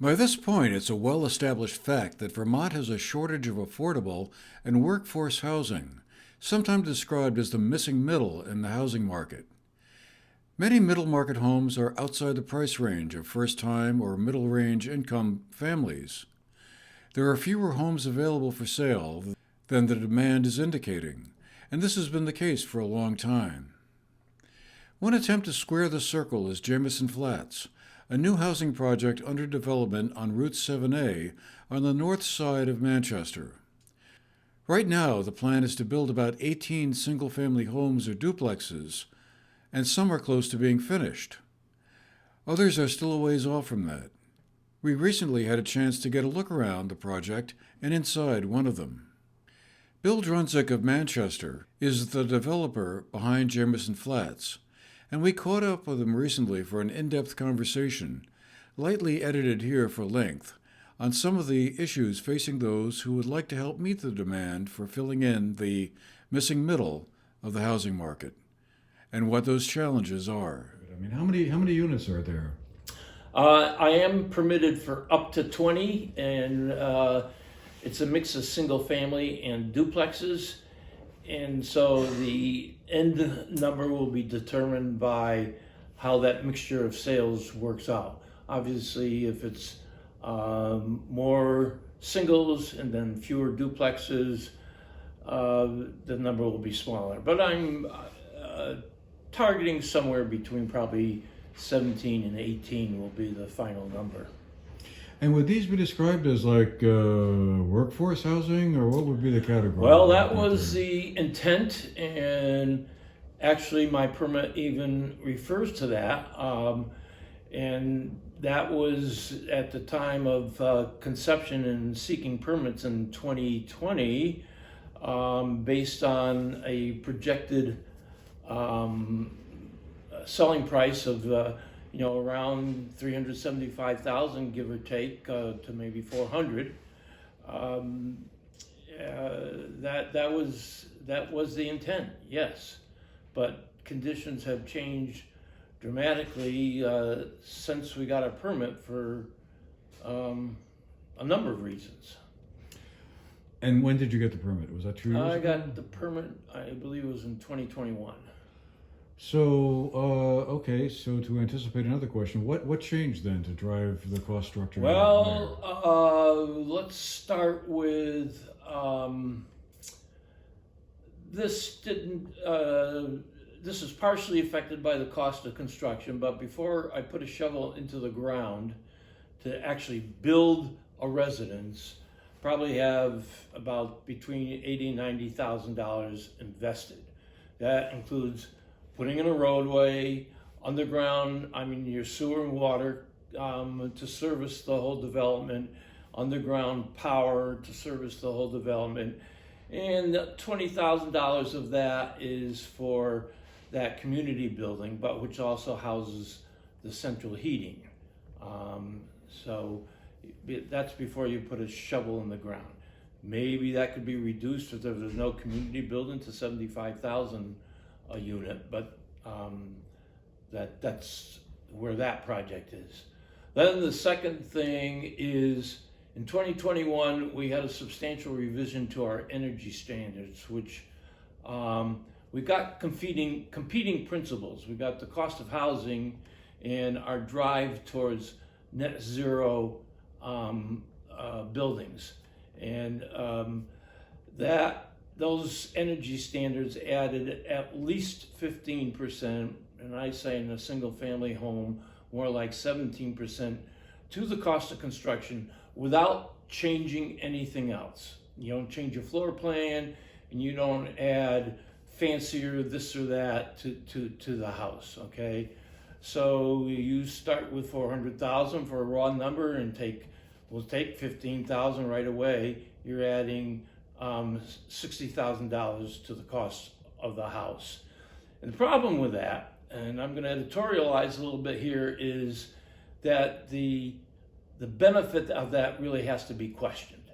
By this point, it's a well-established fact that Vermont has a shortage of affordable and workforce housing, sometimes described as the missing middle in the housing market. Many middle market homes are outside the price range of first-time or middle-range income families. There are fewer homes available for sale than the demand is indicating, and this has been the case for a long time. One attempt to square the circle is Jamison Flats, a new housing project under development on Route 7A on the north side of Manchester. Right now, the plan is to build about 18 single-family homes or duplexes, and some are close to being finished. Others are still a ways off from that. We recently had a chance to get a look around the project and inside one of them. Bill Drunsic of Manchester is the developer behind Jamison Flats, and we caught up with him recently for an in-depth conversation, lightly edited here for length, on some of the issues facing those who would like to help meet the demand for filling in the missing middle of the housing market, and what those challenges are. I mean, how many units are there? I am permitted for up to 20, and it's a mix of single family and duplexes. And so the end number will be determined by how that mixture of sales works out. Obviously, if it's more singles and then fewer duplexes, the number will be smaller. But I'm targeting somewhere between probably 17 and 18 will be the final number. And would these be described as like workforce housing, or what would be the category? Well, that was the intent, and actually my permit even refers to that. And that was at the time of conception and seeking permits in 2020, based on a projected selling price of around 375,000, give or take, to maybe 400. That was the intent, yes, but conditions have changed dramatically since we got a permit for a number of reasons. And when did you get the permit? Was that 2 years ago? I got the permit, I believe it was in 2021. So, okay, so to anticipate another question, what changed then to drive the cost structure? Well, let's start with this is partially affected by the cost of construction, but before I put a shovel into the ground to actually build a residence, probably have about between $80,000 and $90,000 invested. That includes putting in a roadway, underground, your sewer and water to service the whole development, underground power to service the whole development, and $20,000 of that is for that community building, but which also houses the central heating. So that's before you put a shovel in the ground. Maybe that could be reduced if there was no community building to $75,000 a unit, but that's where that project is. Then the second thing is in 2021 we had a substantial revision to our energy standards, which we got competing principles. We got the cost of housing and our drive towards net zero buildings, and those energy standards added at least 15%, and I say in a single family home more like 17%, to the cost of construction without changing anything else. You don't change your floor plan, and you don't add fancier this or that to the house, okay? So you start with 400,000 for a raw number and we'll take 15,000 right away. You're adding $60,000 to the cost of the house. And the problem with that, and I'm going to editorialize a little bit here, is that the benefit of that really has to be questioned.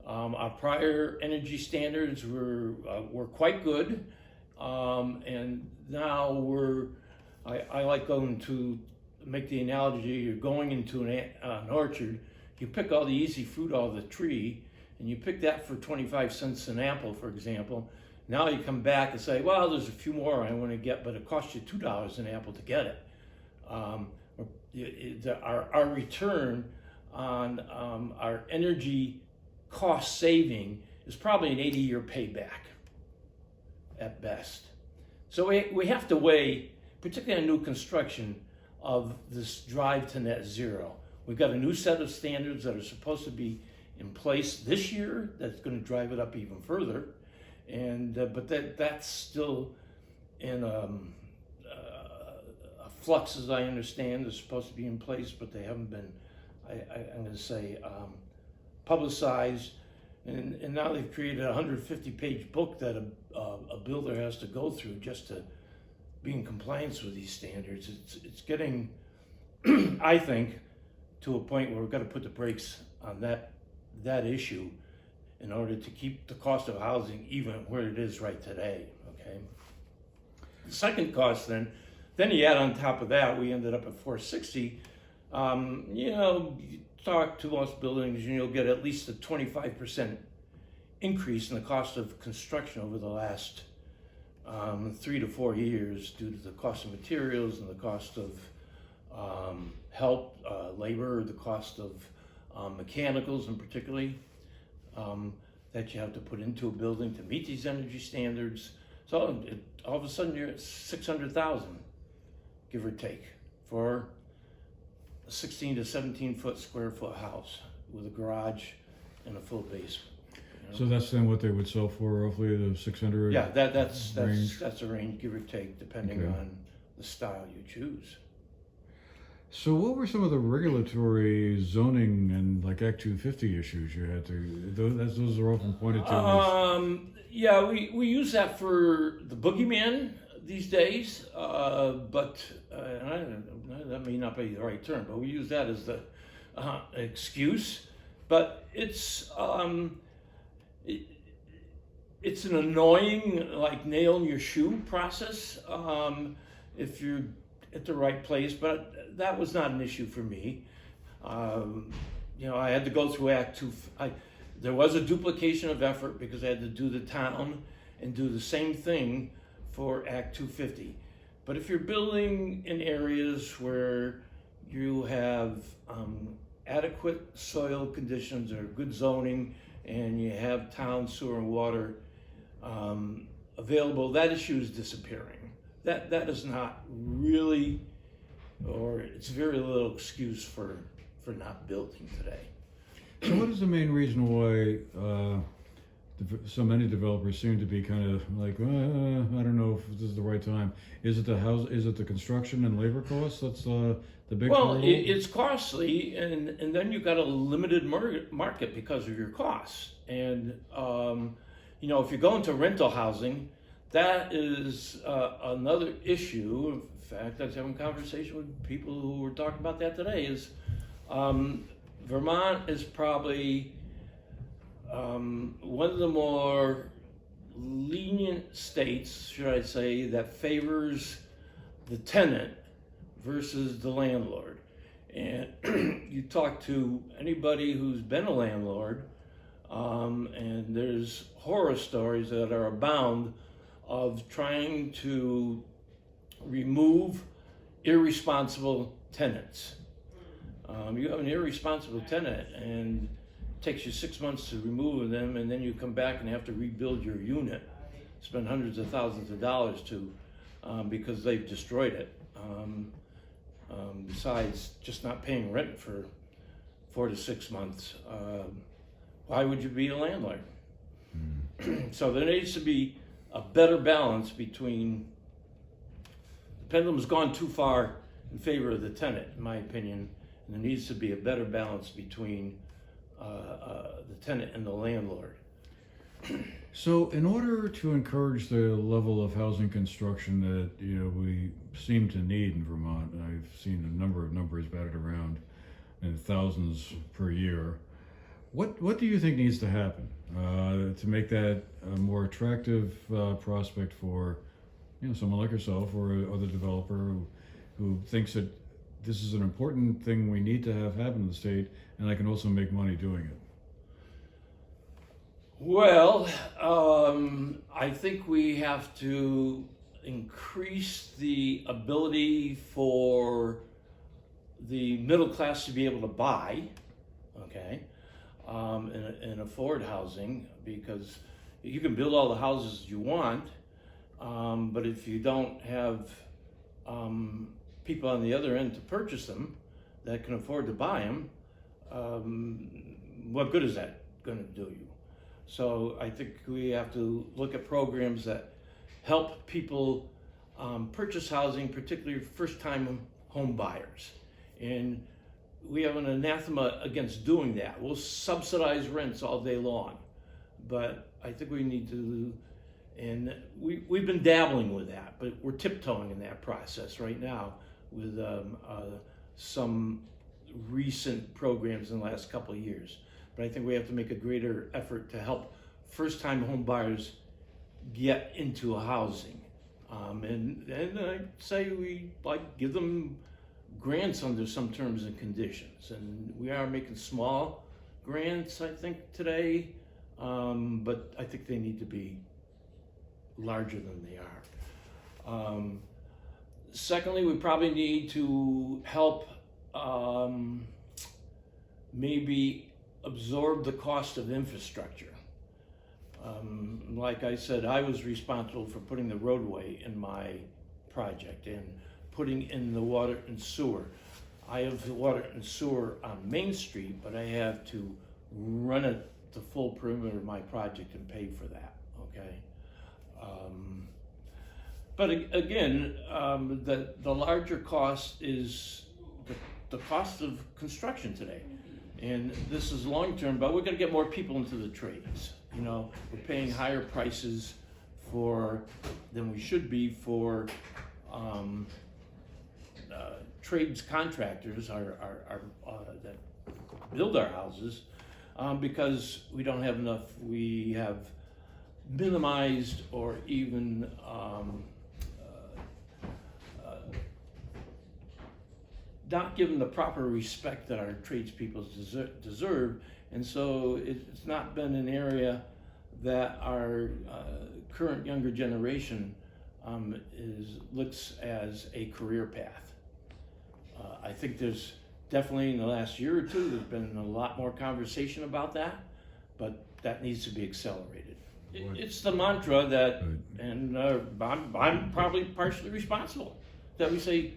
Our prior energy standards were quite good, and now I like going to make the analogy, you're going into an orchard you pick all the easy fruit out of the tree, and you pick that for 25 cents an apple, for example. Now you come back and say, well, there's a few more I want to get, but it costs you $2 an apple to get it. Our return on our energy cost saving is probably an 80-year payback at best. So we have to weigh, particularly on new construction, of this drive to net zero. We've got a new set of standards that are supposed to be in place this year that's going to drive it up even further, and but that's still in a flux, as I understand. They're supposed to be in place, but they haven't been, I'm going to say, publicized. And now they've created a 150-page book that a builder has to go through just to be in compliance with these standards. It's getting, I think, to a point where we've got to put the brakes on that issue in order to keep the cost of housing even where it is right today. Okay. The second cost, then you add on top of that, we ended up at 460. You talk to most buildings, and you'll get at least a 25% increase in the cost of construction over the last 3 to 4 years due to the cost of materials and the cost of help, labor, the cost of mechanicals, and particularly that you have to put into a building to meet these energy standards. So all of a sudden you're at $600,000, give or take, for a 16 to 17 square foot house with a garage and a full basement. You know? So that's then what they would sell for, roughly the 600? Yeah, that's range? a range, give or take, depending on the style you choose. So what were some of the regulatory zoning and like Act 250 issues you had to, those are often pointed to Yeah, we use that for the boogeyman these days, but that may not be the right term, but we use that as the excuse. But it's an annoying, like nail in your shoe process if you're at the right place, but that was not an issue for me. I had to go through Act 2. There was a duplication of effort because I had to do the town and do the same thing for Act 250. But if you're building in areas where you have adequate soil conditions or good zoning and you have town sewer and water available, that issue is disappearing. That is not really, or it's very little excuse for not building today. So what is the main reason why so many developers seem to be kind of like, I don't know if this is the right time? Is it the construction and labor costs that's the big hurdle? It's costly, and then you've got a limited market because of your costs. And if you go into rental housing, that is another issue. In fact, I was having a conversation with people who were talking about that today. Is Vermont is probably one of the more lenient states, should I say, that favors the tenant versus the landlord. And you talk to anybody who's been a landlord, and there's horror stories that are abound of trying to remove irresponsible tenants. You have an irresponsible tenant and it takes you 6 months to remove them, and then you come back and have to rebuild your unit, spend hundreds of thousands of dollars because they've destroyed it. Besides just not paying rent for 4 to 6 months, why would you be a landlord? So there needs to be a better balance between, the pendulum's gone too far in favor of the tenant, in my opinion, and there needs to be a better balance between the tenant and the landlord. So in order to encourage the level of housing construction that we seem to need in Vermont, I've seen a number of numbers batted around in thousands per year, what do you think needs to happen to make that a more attractive prospect for someone like yourself or other developer who thinks that this is an important thing we need to have happen in the state, and I can also make money doing it? Well, I think we have to increase the ability for the middle class to be able to buy, okay, and afford housing, because you can build all the houses you want, but if you don't have people on the other end to purchase them that can afford to buy them, what good is that going to do you? So I think we have to look at programs that help people purchase housing, particularly first-time home buyers. And we have an anathema against doing that. We'll subsidize rents all day long, but I think we need to, and we've been dabbling with that, but we're tiptoeing in that process right now with some recent programs in the last couple of years. But I think we have to make a greater effort to help first-time home buyers get into a housing. And I'd say we give them grants under some terms and conditions. And we are making small grants, I think, today, but I think they need to be larger than they are. Secondly, we probably need to help maybe absorb the cost of infrastructure. Like I said, I was responsible for putting the roadway in my project and putting in the water and sewer. I have the water and sewer on Main Street, but I have to run it the full perimeter of my project and pay for that, okay? But again, the larger cost is the cost of construction today. And this is long-term, but we're gonna get more people into the trades. You know, we're paying higher prices than we should be for trades contractors that build our houses, because we don't have enough. We have minimized or even not given the proper respect that our tradespeople deserve, and so it's not been an area that our current younger generation looks as a career path. I think there's definitely in the last year or two there's been a lot more conversation about that, but that needs to be accelerated. It's the mantra that, and I'm probably partially responsible, that we say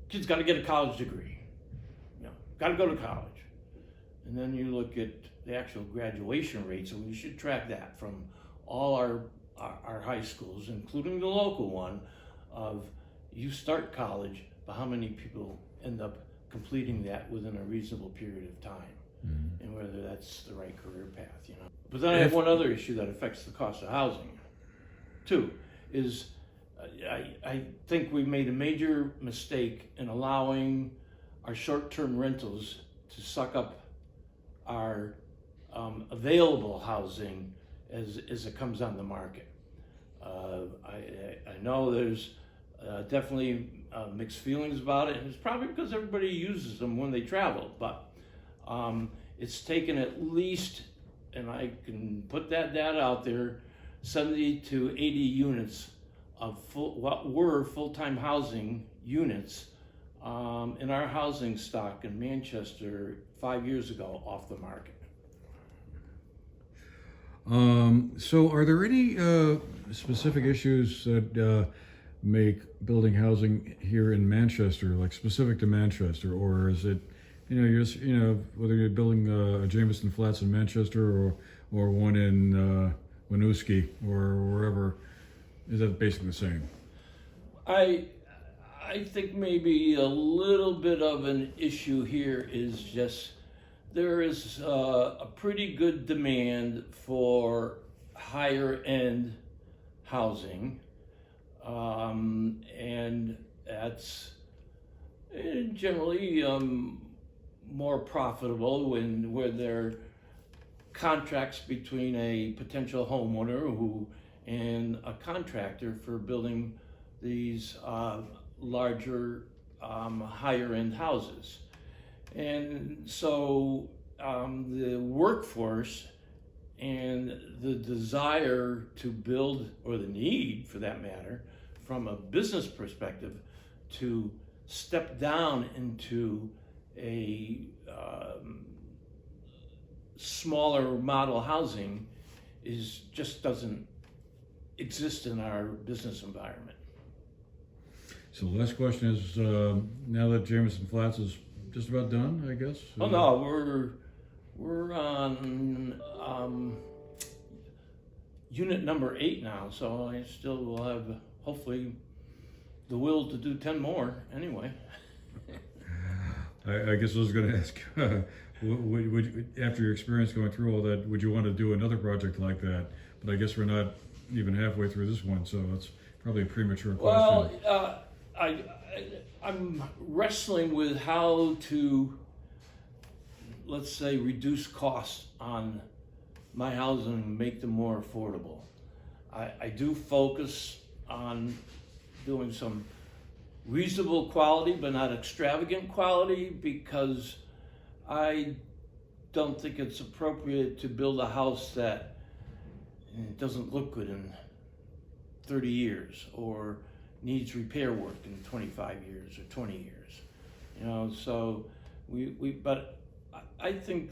kids got to get a college degree, you know, got to go to college. And then you look at the actual graduation rates, and we should track that from all our high schools, including the local one, of you start college, but how many people end up completing that within a reasonable period of time, and whether that's the right career path, you know. But then I have one other issue that affects the cost of housing, too, is I think we made a major mistake in allowing our short-term rentals to suck up our available housing as it comes on the market. I know there's definitely mixed feelings about it, and it's probably because everybody uses them when they travel, but it's taken at least, and I can put that data out there, 70 to 80 units of what were full-time housing units in our housing stock in Manchester 5 years ago off the market. So are there any specific issues that make building housing here in Manchester, like specific to Manchester, or is it, whether you're building a Jameson Flats in Manchester or one in Winooski or wherever, is that basically the same? I think maybe a little bit of an issue here is just there is a pretty good demand for higher end housing, and that's generally more profitable where there are contracts between a potential homeowner and a contractor for building these larger higher end houses. And so the workforce and the desire to build, or the need for that matter, from a business perspective, to step down into a smaller model housing just doesn't exist in our business environment. So the last question is, now that Jameson Flats is just about done, I guess? Oh no, we're on unit number 8 now, so I still will have hopefully the will to do 10 more anyway. I guess I was going to ask, after your experience going through all that, would you want to do another project like that? But I guess we're not even halfway through this one, so it's probably a premature question. Well, I'm wrestling with how to, let's say, reduce costs on my housing and make them more affordable. I do focus on doing some reasonable quality, but not extravagant quality, because I don't think it's appropriate to build a house that doesn't look good in 30 years or needs repair work in 25 years or 20 years. You know, so but I think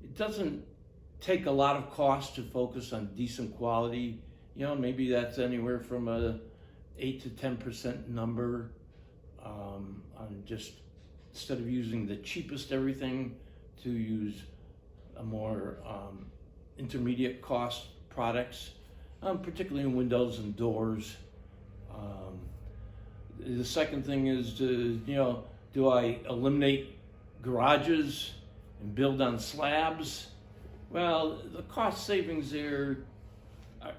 it doesn't take a lot of cost to focus on decent quality. You know, maybe that's anywhere from a 8 to 10% number, on just, instead of using the cheapest everything, to use a more intermediate cost products, particularly in windows and doors. The second thing is do I eliminate garages and build on slabs? Well, the cost savings there,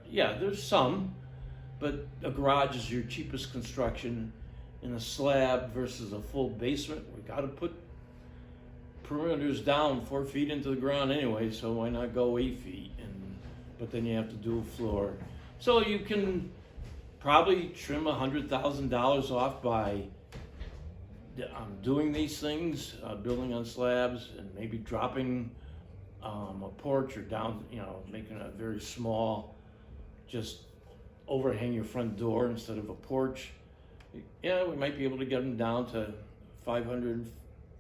yeah, there's some, but a garage is your cheapest construction, and a slab versus a full basement, we got to put perimeters down 4 feet into the ground anyway, so why not go 8 feet? But then you have to do a floor. So you can probably trim $100,000 off by doing these things, building on slabs, and maybe dropping a porch, or down, making a very small, just overhang your front door instead of a porch. Yeah, we might be able to get them down to 500,000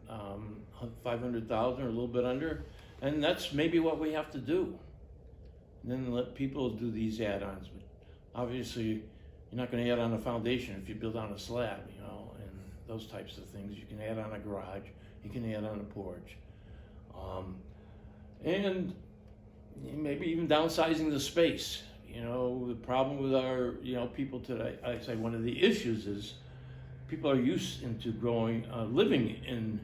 or a little bit under, and that's maybe what we have to do. And then let people do these add-ons. But obviously, you're not going to add on a foundation if you build on a slab, and those types of things. You can add on a garage, you can add on a porch, and maybe even downsizing the space. The problem with our, people today, I say one of the issues is people are used into living in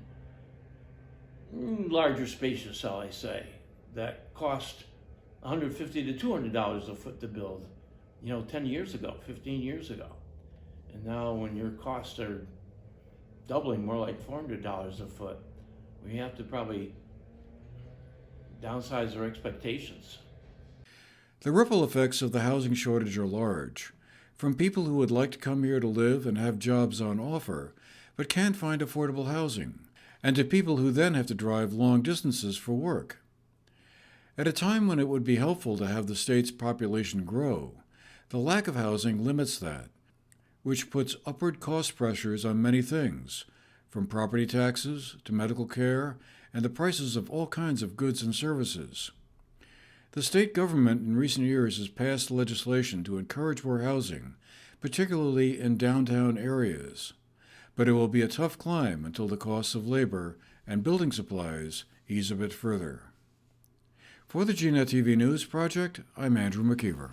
larger spaces, shall I say, that cost $150 to $200 a foot to build, 10 years ago, 15 years ago. And now when your costs are doubling, more like $400 a foot, we have to probably downsize our expectations. The ripple effects of the housing shortage are large, from people who would like to come here to live and have jobs on offer, but can't find affordable housing, and to people who then have to drive long distances for work. At a time when it would be helpful to have the state's population grow, the lack of housing limits that, which puts upward cost pressures on many things, from property taxes to medical care and the prices of all kinds of goods and services. The state government in recent years has passed legislation to encourage more housing, particularly in downtown areas. But it will be a tough climb until the costs of labor and building supplies ease a bit further. For the GNAT-TV News Project, I'm Andrew McKeever.